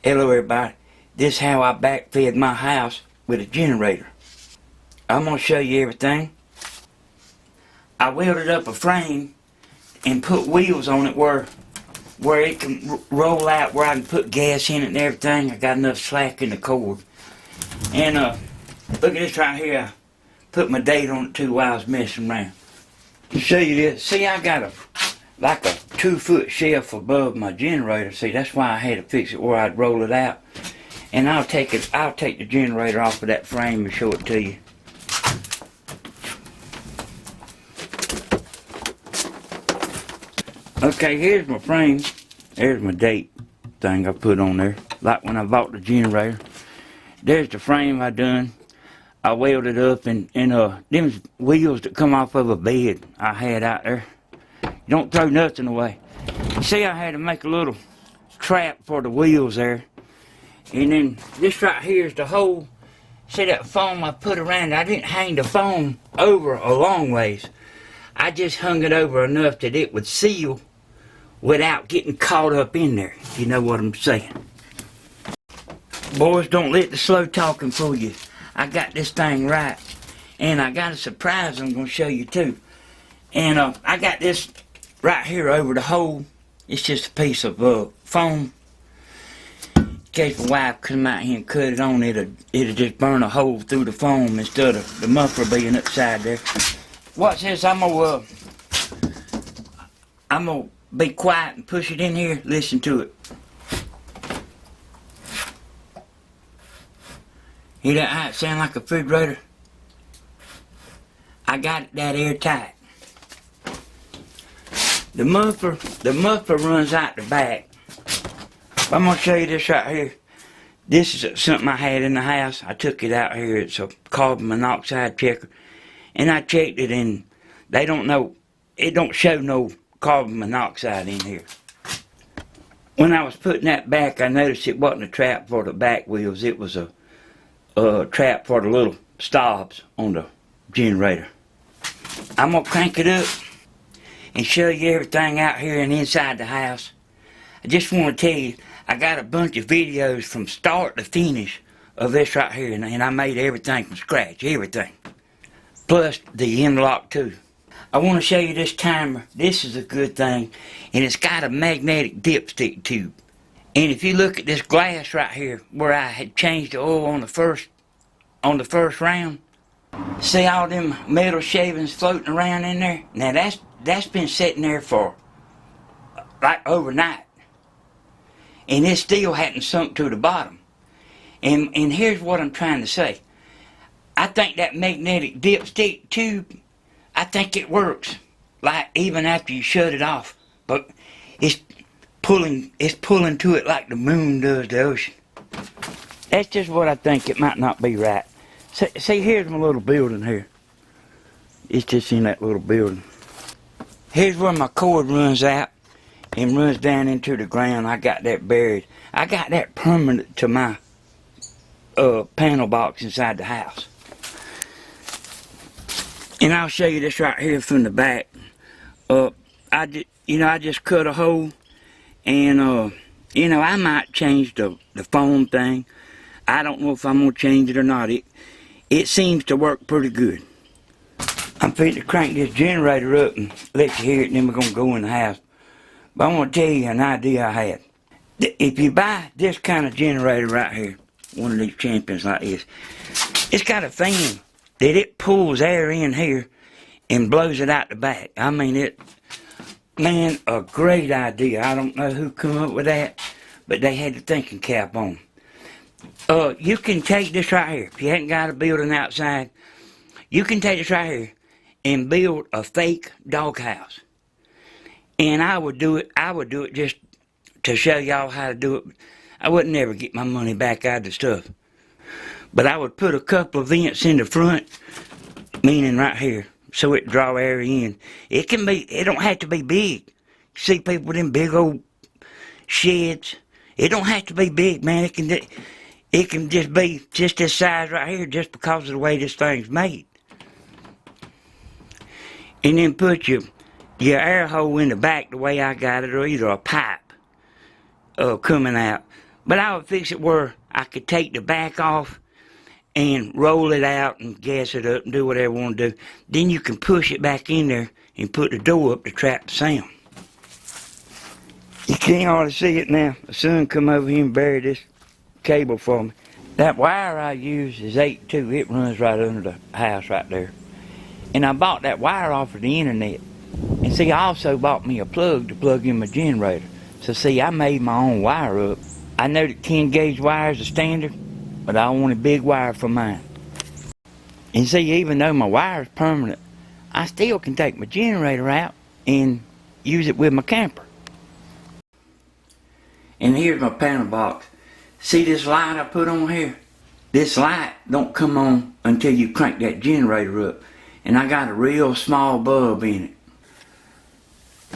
Hello everybody, this is how I backfed my house with a generator. I'm going to show you everything. I welded up a frame and put wheels on it where it can roll out, where I can put gas in it and everything. I got enough slack in the cord. And look at this right here. I put my date on it too while I was messing around. To show you this, see, I got like a 2-foot shelf above my generator. See, that's why I had to fix it where I'd roll it out. And I'll take the generator off of that frame and show it to you. Okay, here's my frame. There's my date thing I put on there, like when I bought the generator. There's the frame I done. I welded up and them wheels that come off of a bed I had out there. You don't throw nothing away. You see, I had to make a little trap for the wheels there. And then this right here is the hole. See that foam I put around it? I didn't hang the foam over a long ways. I just hung it over enough that it would seal without getting caught up in there. You know what I'm saying? Boys, don't let the slow talking fool you. I got this thing right. And I got a surprise I'm going to show you too. And I got this right here over the hole. It's just a piece of foam. In case my wife come out here and cut it on, it'll just burn a hole through the foam instead of the muffler being upside there. Watch this, I'm gonna be quiet and push it in here. Listen to it. Hear that how it sound like a refrigerator? I got it that airtight. The muffler runs out the back. I'm gonna show you this right here. This is something I had in the house. I took it out here. It's a carbon monoxide checker. And I checked it and they don't know, it don't show no carbon monoxide in here. When I was putting that back, I noticed it wasn't a trap for the back wheels. It was a trap for the little stobs on the generator. I'm gonna crank it up and show you everything out here and inside the house. I just want to tell you, I got a bunch of videos from start to finish of this right here, and I made everything from scratch, everything. Plus the interlock too. I want to show you this timer. This is a good thing, and it's got a magnetic dipstick tube. And if you look at this glass right here, where I had changed the oil on the first round, see all them metal shavings floating around in there? Now that's been sitting there for like overnight. And it still hadn't sunk to the bottom. And here's what I'm trying to say. I think that magnetic dipstick tube, I think it works. Like even after you shut it off. But it's pulling to it like the moon does the ocean. That's just what I think. It might not be right. See, here's my little building here. It's just in that little building. Here's where my cord runs out and runs down into the ground. I got that buried. I got that permanent to my panel box inside the house. And I'll show you this right here from the back. I just cut a hole, and I might change the foam thing. I don't know if I'm gonna change it or not. It seems to work pretty good. I'm fitting to crank this generator up and let you hear it, and then we're gonna go in the house. But I want to tell you an idea I had. If you buy this kind of generator right here, one of these champions like this, it's got a fan that it pulls air in here and blows it out the back. I mean, man, a great idea. I don't know who come up with that, but they had the thinking cap on. You can take this right here. If you hadn't got a building outside, you can take this right here and build a fake doghouse. And I would do it just to show y'all how to do it. I would never get my money back out of the stuff. But I would put a couple of vents in the front, meaning right here, so it draw air in. It don't have to be big. You see people with them big old sheds. It don't have to be big, man. It can just be just this size right here, just because of the way this thing's made. And then put your air hole in the back the way I got it, or either a pipe coming out. But I would fix it where I could take the back off and roll it out and gas it up and do whatever I want to do. Then you can push it back in there and put the door up to trap the sound. You can't hardly see it now. The sun come over here and buried this cable for me. That wire I use is 8-2. It runs right under the house right there. And I bought that wire off of the internet. And see, I also bought me a plug to plug in my generator. So see, I made my own wire up. I know that 10 gauge wire is the standard, but I want a big wire for mine. And see, even though my wire is permanent, I still can take my generator out and use it with my camper. And here's my panel box. See this light I put on here? This light don't come on until you crank that generator up. And I got a real small bulb in it.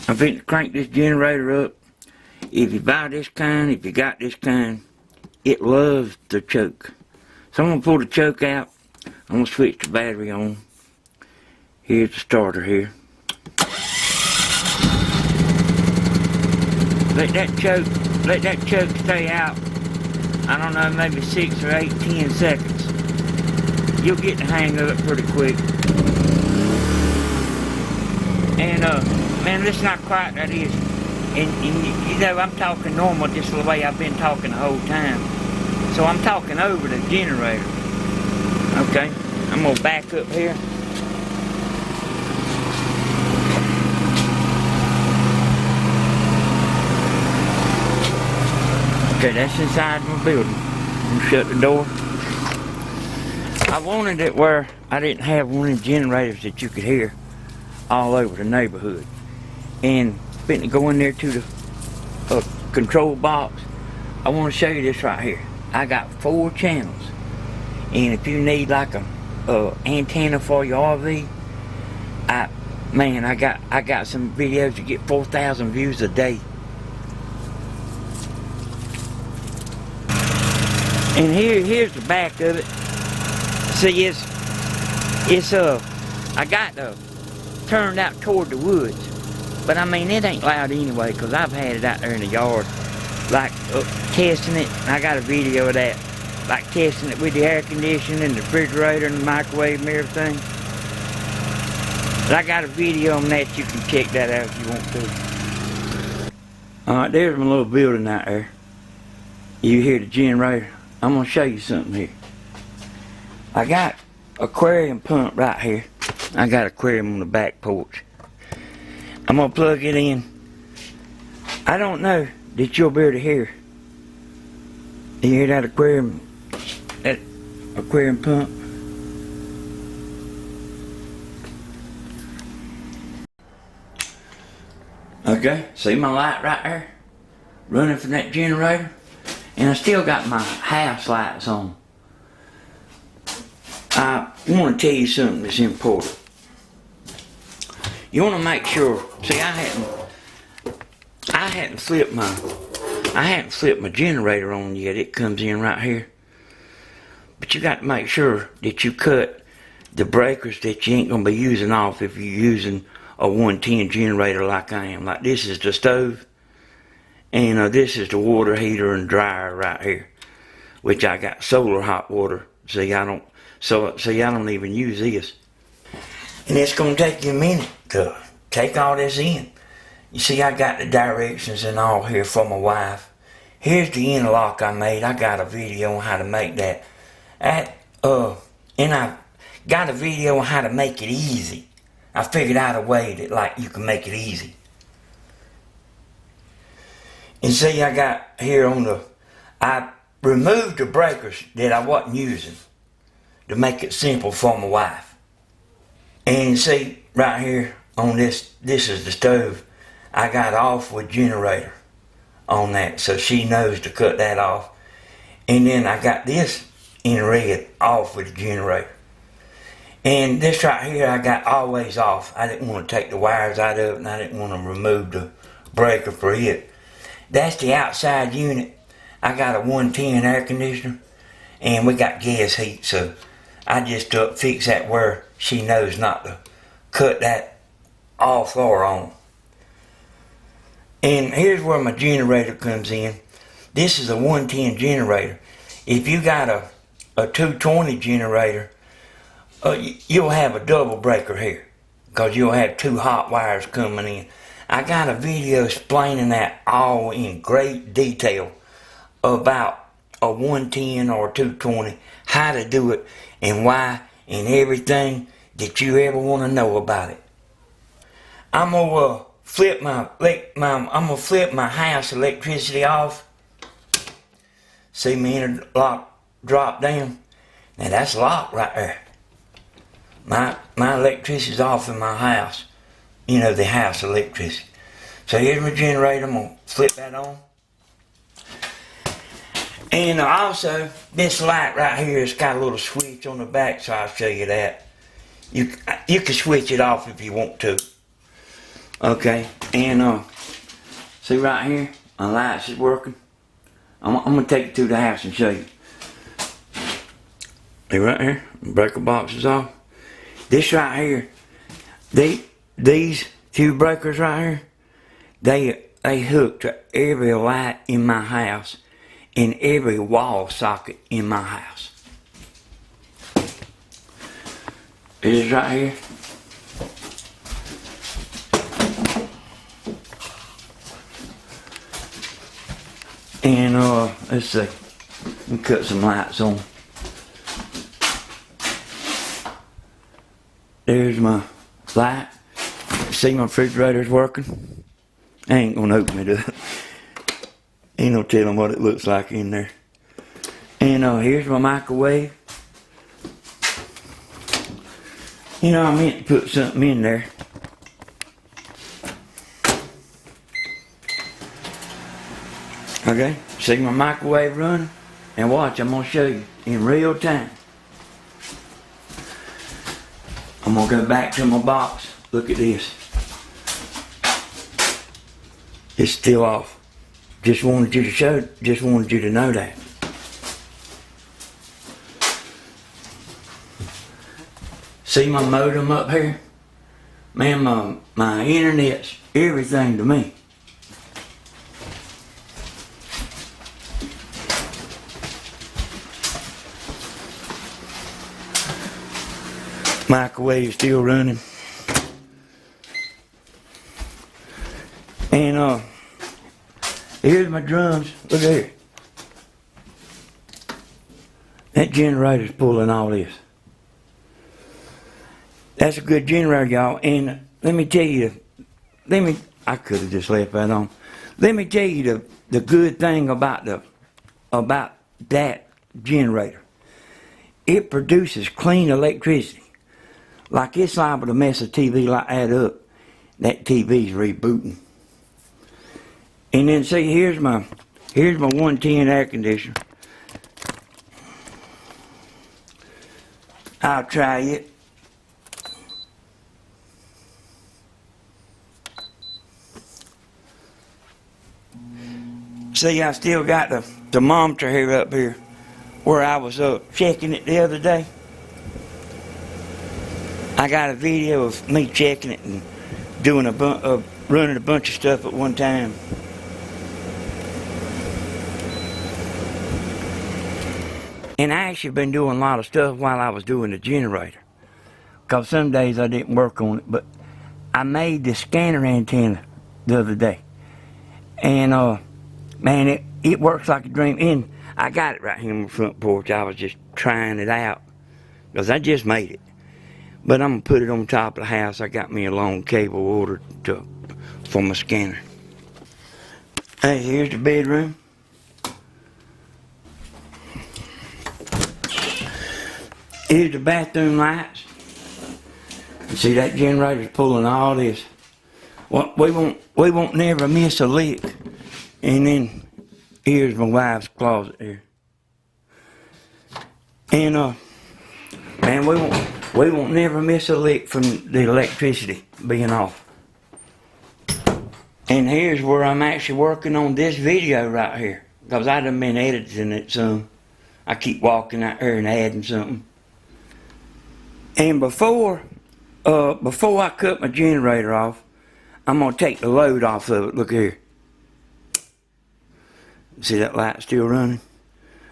I'm going to crank this generator up. If you buy this kind, if you got this kind, it loves the choke. So I'm going to pull the choke out. I'm going to switch the battery on. Here's the starter here. Let that choke stay out. I don't know, maybe 6 or 8, 10 seconds. You'll get the hang of it pretty quick. And man, it's not quite that easy. And you know, I'm talking normal just the way I've been talking the whole time. So I'm talking over the generator. Okay, I'm gonna back up here. Okay, that's inside my building. I'm gonna shut the door. I wanted it where I didn't have one of the generators that you could hear all over the neighborhood. And to go in there to the control box. I want to show you this right here. I got 4 channels, and if you need like a antenna for your RV, I got some videos that get 4,000 views a day. And here's the back of it. See, I got turned out toward the woods. But I mean, it ain't loud anyway, because I've had it out there in the yard, like testing it. I got a video of that, like testing it with the air conditioning and the refrigerator and the microwave and everything. But I got a video on that. You can check that out if you want to. Alright, there's my little building out there. You hear the generator. I'm going to show you something here. I got aquarium pump right here. I got aquarium on the back porch. I'm going to plug it in. I don't know that you'll be able to hear. You hear that aquarium pump? Okay, see my light right there? Running from that generator? And I still got my house lights on. I want to tell you something that's important. You want to make sure. See, I hadn't flipped my generator on yet. It comes in right here. But you got to make sure that you cut the breakers that you ain't gonna be using off if you're using a 110 generator like I am. Like this is the stove, and this is the water heater and dryer right here, which I got solar hot water. See, I don't even use this. And it's going to take you a minute to take all this in. You see, I got the directions and all here for my wife. Here's the interlock I made. I got a video on how to make that. And I got a video on how to make it easy. I figured out a way that like you can make it easy. And see, I got here I removed the breakers that I wasn't using to make it simple for my wife. And see, right here on this is the stove. I got off with generator on that, so she knows to cut that off. And then I got this in red off with the generator. And this right here I got always off. I didn't want to take the wires out of it, and I didn't want to remove the breaker for it. That's the outside unit. I got a 110 air conditioner, and we got gas heat, so I just fix that where she knows not to cut that off or on. And here's where my generator comes in. this is a 110 generator. If you got a 220 generator, you'll have a double breaker here, because you'll have two hot wires coming in. I got a video explaining that all in great detail about a 110 or a 220, how to do it and why, and everything that you ever want to know about it. I'm gonna flip my house electricity off. See my interlock drop down? Now that's locked right there. My electricity's off in my house. You know, the house electricity. So here's my generator. I'm gonna flip that on. And also, this light right here has got a little switch on the back, so I'll show you that. You can switch it off if you want to. Okay, and see right here, my lights is working. I'm gonna take it to the house and show you. See right here, breaker box is off. This right here, these two breakers right here, they hook to every light in my house and every wall socket in my house. This right here. And let's see, let me cut some lights on. There's my light. See my refrigerator's working? I ain't gonna open it up. Ain't no telling what it looks like in there. And here's my microwave. You know, I meant to put something in there. Okay, see my microwave running? And watch, I'm gonna show you in real time. I'm gonna go back to my box. Look at this. It's still off. Just wanted you to know that. See my modem up here? Man, my internet's everything to me. Microwave still running. And here's my drums. Look here. That generator's pulling all this. That's a good generator, y'all. And let me tell you, I could have just left that on. Let me tell you the good thing about that generator. It produces clean electricity. Like it's liable to mess a TV like that up. That TV's rebooting. And then see, here's my 110 air conditioner. I'll try it. See, I still got the thermometer here up here where I was checking it the other day. I got a video of me checking it and doing running a bunch of stuff at one time. And I actually been doing a lot of stuff while I was doing the generator. Because some days I didn't work on it, but I made the scanner antenna the other day. And man, it works like a dream. And I got it right here on the front porch. I was just trying it out because I just made it. But I'm gonna put it on top of the house. I got me a long cable ordered for my scanner. Hey, here's the bedroom. Here's the bathroom lights. See, that generator's pulling all this. Well, we won't never miss a lick. And then here's my wife's closet here. And man, we won't never miss a lick from the electricity being off. And here's where I'm actually working on this video right here, because I done been editing it some. I keep walking out here and adding something. And before I cut my generator off, I'm gonna take the load off of it. Look here. See that light still running?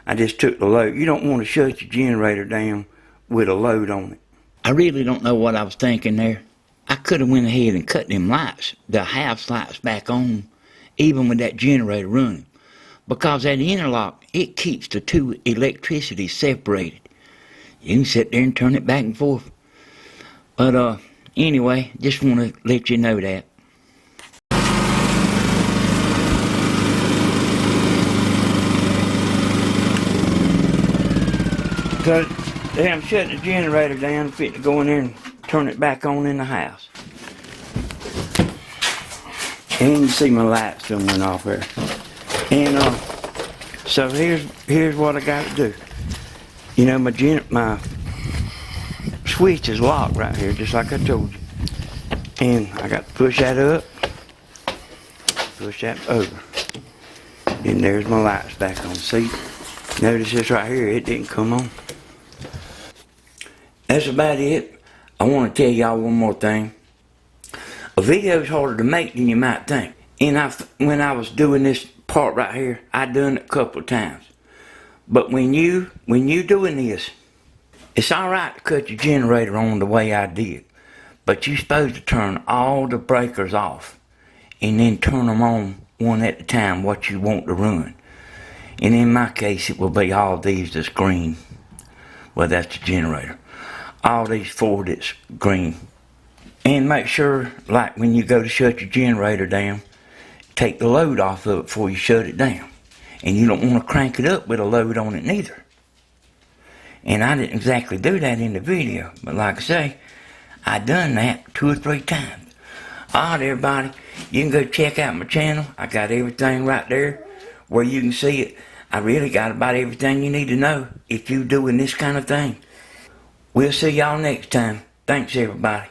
I just took the load. You don't want to shut your generator down with a load on it. I really don't know what I was thinking there. I could have went ahead and cut them lights, the house lights back on, even with that generator running. Because that interlock, it keeps the two electricities separated. You can sit there and turn it back and forth. But anyway, just want to let you know that. Because I'm shutting the generator down, fit to go in there and turn it back on in the house. And you see my lights still went off there. And so here's what I got to do. You know, my switch is locked right here, just like I told you. And I got to push that up, push that over. And there's my lights back on. See? Notice this right here, it didn't come on. That's about it. I want to tell y'all one more thing. A video is harder to make than you might think. And when I was doing this part right here, I done it a couple of times. But when you doing this, it's alright to cut your generator on the way I did. But you're supposed to turn all the breakers off. And then turn them on one at a time, what you want to run. And in my case, it will be all these that's green. Well, that's the generator. All these four that's green. And make sure, like when you go to shut your generator down, take the load off of it before you shut it down. And you don't want to crank it up with a load on it neither. And I didn't exactly do that in the video, but like I say, I done that 2 or 3 times. Alright everybody, you can go check out my channel. I got everything right there where you can see it. I really got about everything you need to know if you're doing this kind of thing. We'll see y'all next time. Thanks everybody.